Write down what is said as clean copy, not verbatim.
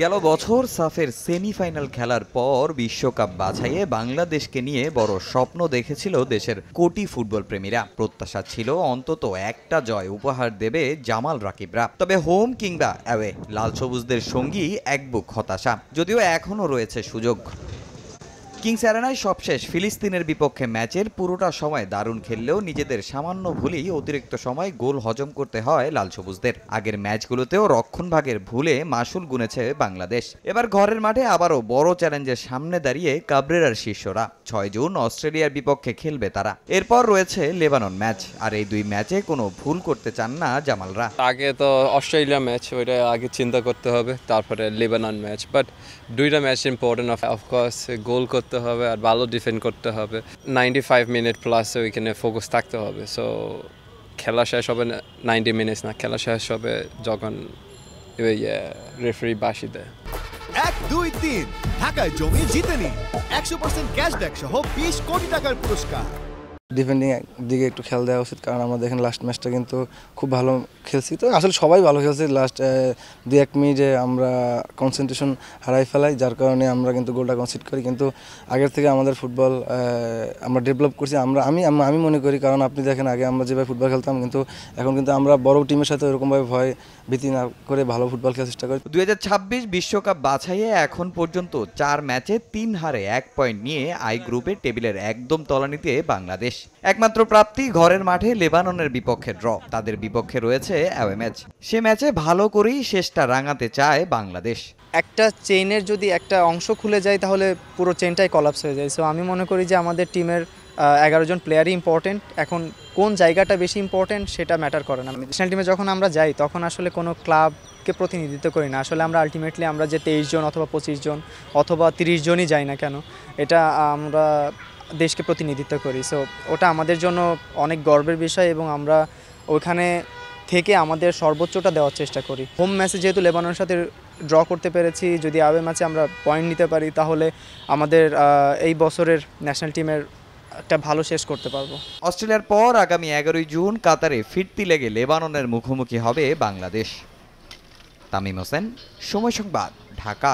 গেল বছর সাফের সেমিফাইনাল খেলার পর বিশ্বকাপ বাছাইয়ে বাংলাদেশকে নিয়ে বড় স্বপ্ন দেখেছিল দেশের কোটি ফুটবল প্রেমীরা। প্রত্যাশা ছিল অন্তত একটা জয় উপহার দেবে জামাল রাকিবরা। তবে হোম কিংবা অ্যাওয়ে লাল সবুজদের সঙ্গী এক বুক হতাশা, যদিও এখনও রয়েছে সুযোগ। কিংস অ্যারেনায় সবশেষ ফিলিস্তিনের বিপক্ষে ম্যাচের পুরোটা সময় দারুণ খেললেও নিজেদের সামান্য ভুলেই অতিরিক্ত সময় গোল হজম করতে হয় লাল সবুজদের। আগের ম্যাচগুলোতেও রক্ষণভাগের ভুলে মাসুল গুনেছে বাংলাদেশ। এবার ঘরের মাঠে আবারও বড় চ্যালেঞ্জের সামনে দাঁড়িয়ে কাবরেরার শিষ্যরা। 6 জুন অস্ট্রেলিয়ার বিপক্ষে খেলবে তারা। এরপর রয়েছে লেবানন ম্যাচ, আর এই দুই ম্যাচে কোনো ভুল করতে চান না জামালরা। আগে তো অস্ট্রেলিয়া ম্যাচ, ওইটা আগে চিন্তা করতে হবে, তারপরে লেবানন ম্যাচ। বাট দুইটা ম্যাচ ইম্পর্টেন্ট, অফকোর্স গোল করতে হবে আর ভালো ডিফেন্ড করতে হবে। 95 মিনিট প্লাস ওইখানে ফোকাস থাকতে হবে। সো খেলা শেষ হবে 90 মিনিটস না, খেলা শেষ হবে যখন রেফারি বাঁশি দেয়। 1, 2, 3 ঢাকায় জমি জিতে নিন 100% ক্যাশব্যাক সহ 20 কোটি টাকার পুরস্কার। ডিফেন্ডিং দিকে একটু খেয়াল দেওয়া উচিত, কারণ আমাদের এখানে লাস্ট ম্যাচটা কিন্তু খুব ভালো খেলছি। তো আসলে সবাই ভালো খেলছি, লাস্ট 2-1 মিনিটে আমরা কনসেন্ট্রেশন হারাই ফেলাই, যার কারণে আমরা কিন্তু গোলটা কনসিড করি। কিন্তু আগের থেকে আমাদের ফুটবল আমরা ডেভেলপ করছি। আমি মনে করি, কারণ আপনি দেখেন আগে আমরা যেভাবে ফুটবল খেলতাম, কিন্তু এখন কিন্তু আমরা বড় টিমের সাথে ওরকমভাবে ভয় ভীতি না করে ভালো ফুটবল খেলার চেষ্টা করি। 2026 বিশ্বকাপ বাছাইয়ে এখন পর্যন্ত 4 ম্যাচে 3 হারে 1 পয়েন্ট নিয়ে আই গ্রুপে টেবিলের একদম তলানিতে বাংলাদেশ। একমাত্র প্রাপ্তি ঘরের মাঠে লেবাননের বিপক্ষে ড্র। তাদের বিপক্ষে রয়েছে অ্যাওয়ে ম্যাচ। সে ম্যাচে ভালো করেই শেষটা রাঙাতে চায় বাংলাদেশ। একটা চেইনের যদি একটা অংশ খুলে যায় তাহলে পুরো চেইনটাই কলাপস হয়ে যায়। সো আমি মনে করি যে আমাদের টিমের 11 জন প্লেয়ারই ইম্পর্টেন্ট। এখন কোন জায়গাটা বেশি ইম্পর্টেন্ট সেটা ম্যাটার করে না। ন্যাশনাল টিমে যখন আমরা যাই তখন আসলে কোনো ক্লাবকে প্রতিনিধিত্ব করি না। আসলে আমরা আলটিমেটলি আমরা যে 23 জন অথবা 25 জন অথবা 30 জনই যাই না কেন, এটা আমরা দেশকে প্রতিনিধিত্ব করি। সো ওটা আমাদের জন্য অনেক গর্বের বিষয় এবং আমরা ওইখানে থেকে আমাদের সর্বোচ্চটা দেওয়ার চেষ্টা করি। হোম ম্যাচে যেহেতু লেবাননের সাথে ড্র করতে পেরেছি, যদি আওয়ে ম্যাচে আমরা পয়েন্ট নিতে পারি তাহলে আমাদের এই বছরের ন্যাশনাল টিমের একটা ভালো শেষ করতে পারবো। অস্ট্রেলিয়ার পর আগামী 11 জুন কাতারে ফিরতি লেগে লেবাননের মুখোমুখি হবে বাংলাদেশ। তামিম হোসেন, সময় সংবাদ, ঢাকা।